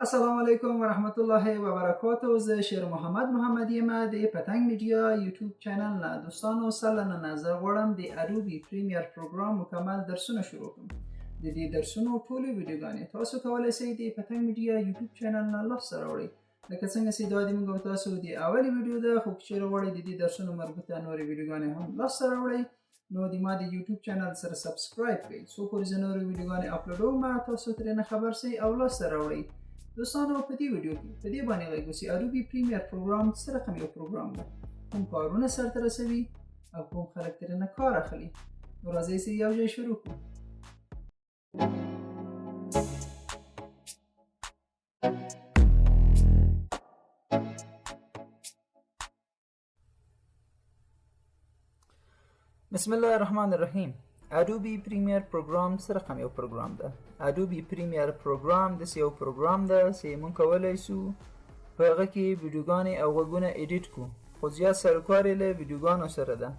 السلام علیکم ورحمت الله وبرکاته. زه شیر محمد یم د پتنګ میډیا یوټیوب چینل نه. دوستانو سلام نظر غواړم د اډوبي پریمیر پروګرام مکمل درسونه شروع کړم. د دې درسونو ټولې ویډیوګانې تاسو کولی شئ د پتنګ میډیا یوټیوب چینل نه لاسته راوړئ. لکه څنګه چې دا د موږ تاسو د اولې ویډیو ده، خو که چیرې غواړئ د دې درسونو مربوطه نورې ویډیوګانې هم لاسته راوړئ نو د ما د یوټیوب چینل سره سبسکرایب کړئ. څو پورې زه نورې ویډیوګانې اپلوډوم تاسو ترې خبر شئ او لاسته راوړئ. دوستانو په دې ویډیو کې په دې باندې غږیږو چې اډوبي پریمیر پروګرام څه رقم یو پروګرام ده، کوم کارونه سرته رسوي او کوم خلک ترې کار اخلي. نو راځئ چې یو ځای شروع کړو. بسم الله الرحمن الرحیم. اډوبي پریمیر پروګرام څه رقم یو پروګرام ده؟ اډوبي پریمیر پروګرام داسې یو پروګرام ده چې موږ کولی شو په هغه کې ویډیوګانې او غږونه ایډیټ کړو، خو زیات سروکار یې له ویډیوګانو سره ده.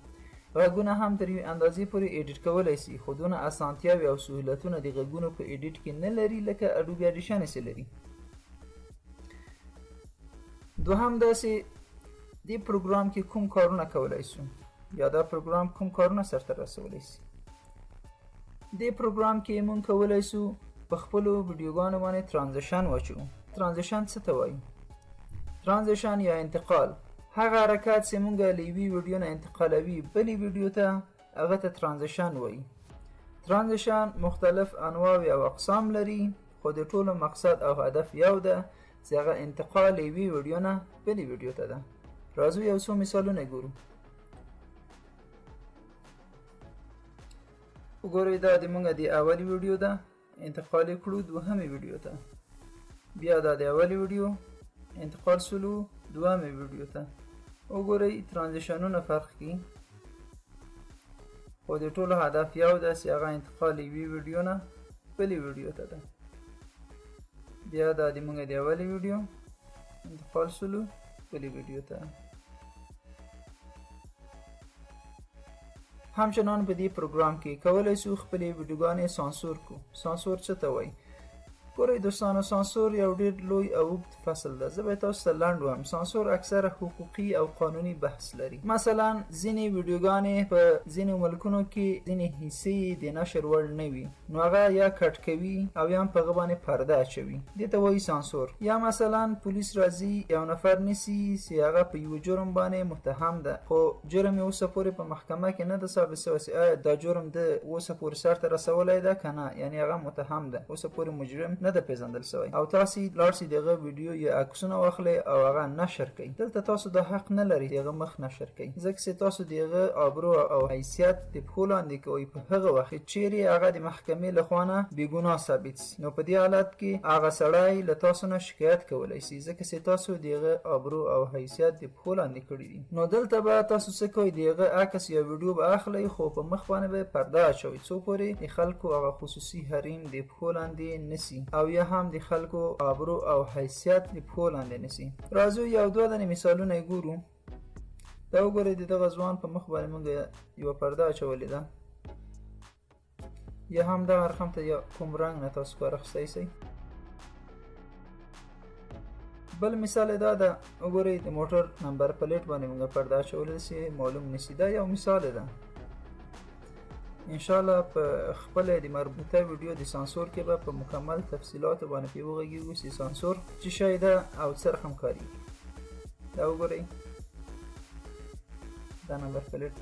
غږونه هم تر یوې اندازې پورې ایډیټ کولی شي، خو دونه اسانتیاوې او سهولتونه د غږونو په ایډیټ کې نه لري لکه اډوبي اډیشن یې لري. دوهم دا چې دې پروګرام کې کوم کارونه کولی شو یا دا پروګرام کوم کارونه سرته رسولی شي. دې پروګرام کې موږ کولی شو په خپلو ویډیوګانو باندې ترانزیشن واچو. ترانزیشن څه ته وایي؟ ترانزیشن یا انتقال هغه حرکت چې موږ له یوې ویډیو نه انتقالوي بلې ویډیو ته، هغه ته ترانزیشن وایي. ترانزیشن مختلف انواع او اقسام لري، خو د ټولو مقصد او هدف یو ده چې هغه انتقال له یوې ویډیو نه بلې ویډیو ته ده. راځو یو څو مثالونه ګورو. وګورئ، دا د موږ د اولې ویډیو ده، انتقال یې کړو دوهمې ویډیو ته. بیا دا د اولې ویډیو انتقال شولو دوهمې ویډیو ته. وګورئ ترانزیشنونه فرق کوي، خو د ټولو هدف یو ده چې هغه انتقال یوې ویډیو نه بلې ویډیو ته ده. بیا دا د موږ د اولې ویډیو انتقال شولو بلې ویډیو ته. همچنان په دې پروګرام کې کولی شو خپلې ویډیوګانې سانسور کړو. سانسور څه ته وایي؟ ګورئ دوستانو، سانسور یو ډېر لوی او اوږد فصل ده. زه به تاسو ته لنډ وایم. سانسور اکثره حقوقي او قانوني بحث لري. مثلا ځینې ویډیوګانې په ځینو ملکونو کې ځینې حصې د نشر وړ نه وي، نو هغه یا کټ کوي او یا هم په هغه باندې پرده اچوي. دې ته وایي سانسور. یا مثلا پولیس راځي یو نفر نیسي چې هغه په یو جرم باندې متهم ده، خو جرم یې اوسه پورې په محکمه کې نه ده ثابت شوی چې آیا دا جرم ده اوسه پورې سرته رسولی ده که نه، یعنې هغه متهم ده، اوسه پورې مجرم نه ده پیژندل شوی. او تاسې لاړ شئ د هغه ویډیو یا عکسونه واخلئ او هغه نشر کړئ. دلته تاسو دا حق نه لرئ د هغه مخ نشر کړئ، ځکه چې تاسو د هغه آبرو او حیثیت د پښو لاندې کوئ په هغه وخت چې چیرې هغه د محکمې له خوا نه بېګناه ثابت شي. نو په دې حالت کې هغه سړی له تاسو نه شکایت کولی شي، ځکه چې تاسو د هغه آبرو او حیثیت د پښو لاندې کړي دي. نو دلته به تاسو څه کوئ؟ د هغه عکس یا ویډیو به اخلئ، خو په مخ باندې به پرده اچوئ څو پورې د خلکو هغه خصوصي حریم د پښو لاندې نسي او یا هم د خلکو آبرو او حیثیت د پښو لاندې نسي. راځو یو دوه دانې مثالونه یې ګورو. دا وګورئ، د دغه ځوان په مخ باندې موږ یوه پرده اچولې ده، یا هم دغه رقم ته یا کوم رنګ نه تاسو کار اخیستی شئ. بل مثال یې دا ده، وګورئ د موټر نمبر پلیټ باندې موږ پرده اچولې چې معلوم نسي. دا یو مثال ده. انشاءالله په خپله د مربوطه ویډیو د سانسور کې به په مکمل تفصیلاتو باندې پرې وغږیږو چې سانسور څه شی ده او څه رقم کارېږي. دا وګورئ، دا نمبر پلیټ.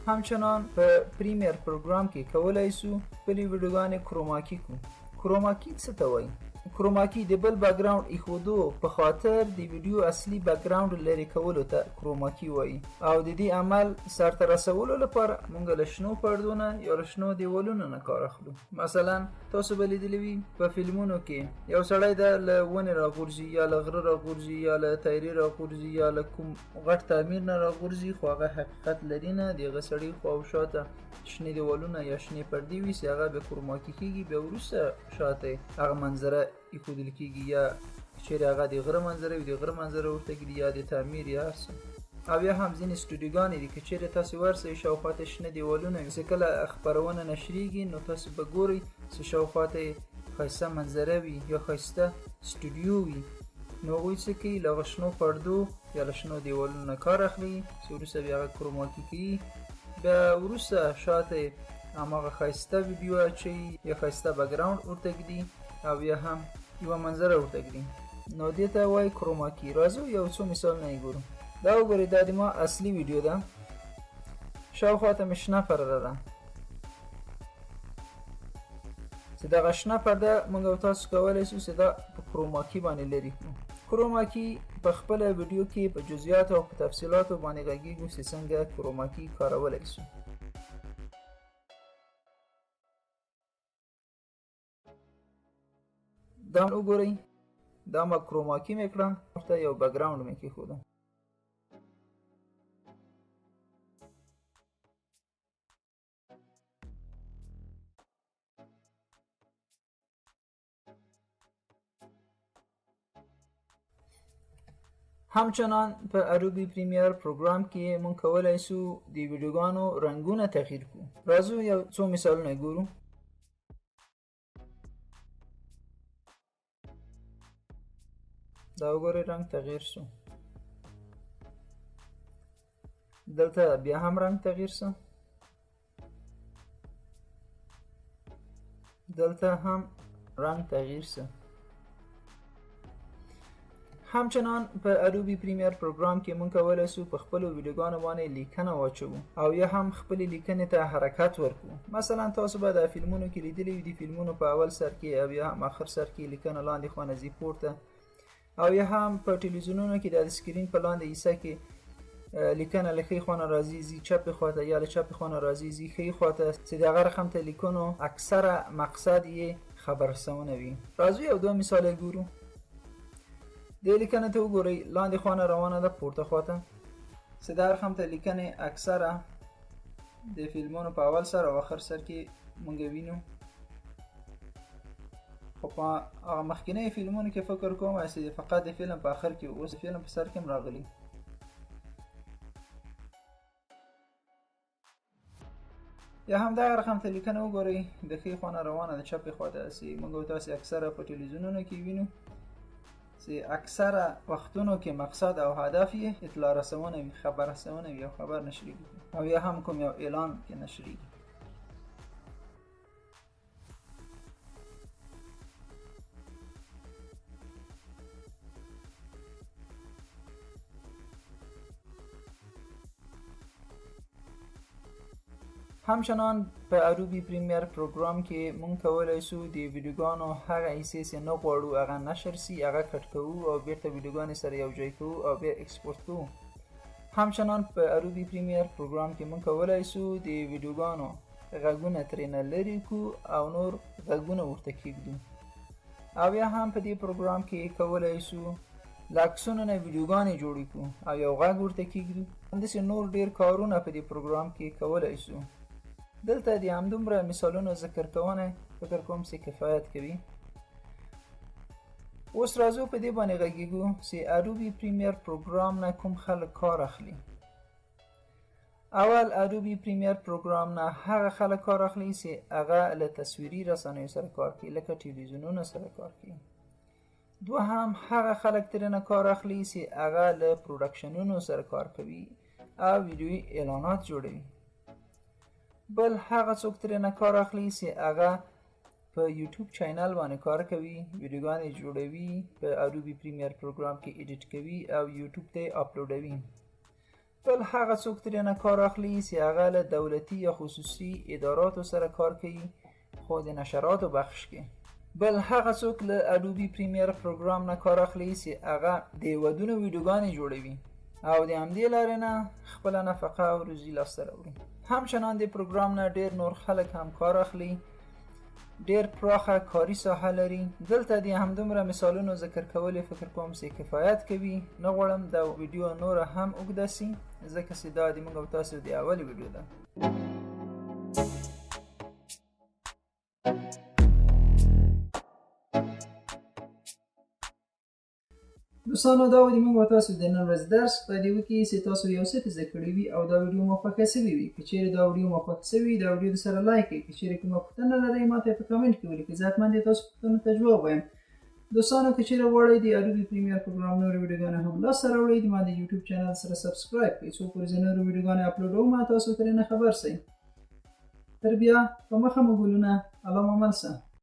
همچنان په پریمیر پروګرام کې کولی شو خپلې ویډیوګانې کروماکي کړو. کروماکي څه ته وایي؟ کروماکي د بل بیکګراوند ایښودو په خاطر د ویډیو اصلي بیکګراوند لرې کولو ته کروماکي وایي. او د دې عمل سرته رسولو لپاره موږ له شنو پردو نه یا له شنو دیوالونو نه کار اخلو. مثلا تاسو به لیدلی وي په فلمونو کې یو سړی ده له ونې راغورځي یا له غره راغورځي یا له تیرې راغورځي یا له کوم غټ تعمیر نه راغورځي، خو هغه حقیقت لري نه. د هغه سړي خوا او شاته شنې دیوالونه یا شنې پردې وي چې هغه بیا کروماکي کېږي. بیا وروسته شاته هغه منظره ایښودل کېږي، یا چیرې هغه د غره منظره وي د غره منظره ورته ږدي، یا د تعمیر یا هر څه. او یا هم ځینې سټوډیوګانې دي که چیرې تاسې ورسئ شاوخوا ته شنه دیوالونه وي چې کله خپرونه نشریږي نو تاسې به ګورئ چې شاوخوا ته یې ښایسته منظره وي یا ښایسته سټوډیو وي. نو هغوی څه کوي له هغه شنو پردو یا له شنو دیوالونو نه کار اخلي چې وروسته بیا هغه کروماکي کوي، بیا وروسته شاته هماغه ښایسته ویډیو اچوي یا ښایسته بکګراوند ورته ږدي او یا هم یوه منظره ورته ږدي. نو دې ته وایي کروماکي. راځو یو څو مثالونه یې ګورو. دا وګورئ دا د ما اصلي ویډیو ده، شاوخوا ته مې شنه پرده ده چې دغه شنه پرده موږ او تاسو کولی شو چې دا په کروماکي باندې لرې کړو. کروماکي په خپله ویډیو کې په جزئیاتو او په تفصیلاتو باندې غږیږو چې څنګه کروماکي کارولی شو. دا وګورئ دا ما کروماکي مې کړه، ورته یو بکګراوند مې کېښوده. همچنان په اروبي پریمیر پروګرام کې مونږ کولی شو د ویډیوګانو رنګونه تغییر کړو. راځو یو څو مثالونه ګورو. دا وګورئ رنګ تغییر شو. دلته بیا هم رنګ تغییر شو. دلته هم رنګ تغییر شو. همچنان په اروبي پریمیر پروګرام کې مونږ کولی شو په خپلو ویډیوګانو باندې لیکنه واچوو او یا هم خپلې لیکنې ته حرکت ورکړو. مثلا تاسو به د فلمونو کې لیدلی وي د فلمونو په اول سر کې او یا هم آخر سر کې لیکنه لاندې خوا نه ځي پورته، او یا هم په تلویزیونونو کې د سکرین په لاندې حصه کې لیکنه له ښۍ خوا نه راځي ځي چپې خوا ته یا له چپې خوا نه راځي ځي ښۍ خوا ته چې د هغه رقم ته لیکنو اکثره مقصد یې خبررسونه وي. راځو یو دوه مثال ګورو. دې لیکنه ته وګورئ لاندې خوا نه روانه ده پورته خوا ته چې دا رقم ته لیکنې اکثره د فلمونو په اول سر او آخر سر کې مونږ وینو. خو په هغه مخکینیو فلمونو کې فکر کوم چې فقط د فلم په آخر کې اوس فلم په سر کې هم راغلي. یا هم دغه رقم ته لیکنه وګورئ د ښۍ خوا نه روانه ده چپې خوا ته چې مونږ او تاسې اکثره په تلویزیونونو کې وینو چې اکثره وختونو کې مقصد او هدف یې اطلاع رسونه وي، خبر رسونه وي او خبر نشریږي او یا هم کوم یو اعلان کې نشریږي. همچنان په اروبي پریمیر پروګرام کې مونږ کولی شو د ویډیوګانو هغه حصې چې نه غواړو هغه نشر سي هغه کټ کوو او بیرته ویډیوګانې سره یو ځای کوو او بیا ایکسپورټ کوو. همچنان په اروبي پریمیر پروګرام کې مونږ کولی شو د ویډیوګانو غږونه ترېنه لرې کړو او نور غږونه ورته کېږدو او یا هم په دې پروګرام کې کولی شو له عکسونو نه ویډیوګانې جوړې کړو او یو غږ ورته کېږدو. همداسې نور ډېر کارونه په دې پروګرام کې کولی شو. دلته د همدومره مثالونو ذکر کوونه فکر کوم چې کفایت کوي. اوس راځو په دې باندې غږیږو چې اروبي پریمیر پروګرام نه کوم خلک کار اخلي. اول اروبي پریمیر پروګرام نه هغه خلک کار اخلي چې هغه له تصویري رسنیو سره کار کوي لکه تلویزیونونو سره کار کوي. دوهم هغه خلک ترېنه کار اخلي چې هغه له پروډکشنونو سره کار کوي او ویډیوي اعلانات جوړوي. بل هغه څوک ترېنه کار اخلي چې هغه په یوټیوب چینل باندې کار کوي، ویډیوګانې جوړوي، په اروبي پریمیر پروګرام کې ایډیټ کوي او یوټیوب ته اپلوډوي. بل هغه څوک ترېنه کار اخلي چې هغه له دولتي یا خصوصي اداراتو سره کار کوي خو د نشراتو بخش کې. بل هغه څوک له اروبي پریمیر پروګرام نه کار اخلي چې هغه د ودونو ویډیوګانې جوړوي او د همدې لارې نه خپله نفقه او روزي لاسته راوړي. همچنان د پروګرام نه ډېر نور خلک هم کار اخلي، ډېر پراخه کاري ساحه لري. دلته د همدومره مثالونو ذکر کول فکر کوم چې کفایت کوي. نه غواړم دا ویډیو نوره هم اوږده سي ځکه چې دا د موږ او تاسو د اولې ویډیو ده. دوستانو دا و د موږ او تاسو د نن ورځې درس خدای دې وکړي چې تاسو یو څه زده کړي وي او دا ویډیو مو خوښه شوې وي که چیرې دا ویډیو مو خوښه شوې وي دا ویډیو سره لایک کړئ که چیرې کومه پوښتنه لرئ ماته په کمنټ کې ولیکئ زه حتما د تاسو پوښتنو ته جواب وایم دوستانو که چیرې غواړئ د اډوبي پریمیر پروګرام نورې ویډیوګانې هم لاسته راوړئ د ما د یوټیوب چینل سره سبسکرایب کړئ څو پورې زه نورې ویډیوګانې اپلوډوم تاسو ترې نه خبر شئ تر بیا په مخه مو ګلونه الله مو مل شه